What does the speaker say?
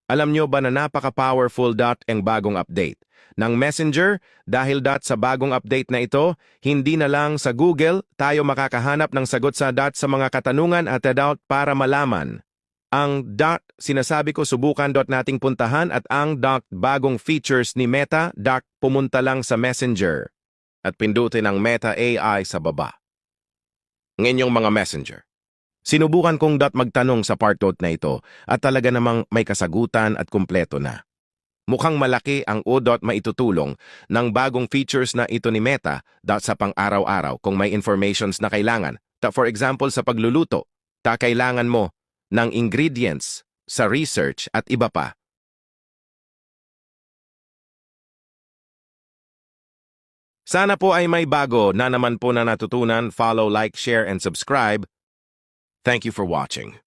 Alam nyo ba na napaka-powerful ang bagong update ng Messenger? Dahil sa bagong update na ito, hindi na lang sa Google tayo makakahanap ng sagot sa mga katanungan at para malaman. Ang sinasabi ko subukan nating puntahan at ang bagong features ni Meta pumunta lang sa Messenger at pindutin ang Meta AI sa baba. Ng inyong mga Messenger. Sinubukan kong magtanong sa part na ito at talaga namang may kasagutan at kumpleto na. Mukhang malaki ang maitutulong ng bagong features na ito ni Meta sa pang-araw-araw kung may informations na kailangan. For example, sa pagluluto, kailangan mo ng ingredients sa research at iba pa. Sana po ay may bago na naman po na natutunan. Follow, like, share, and subscribe. Thank you for watching.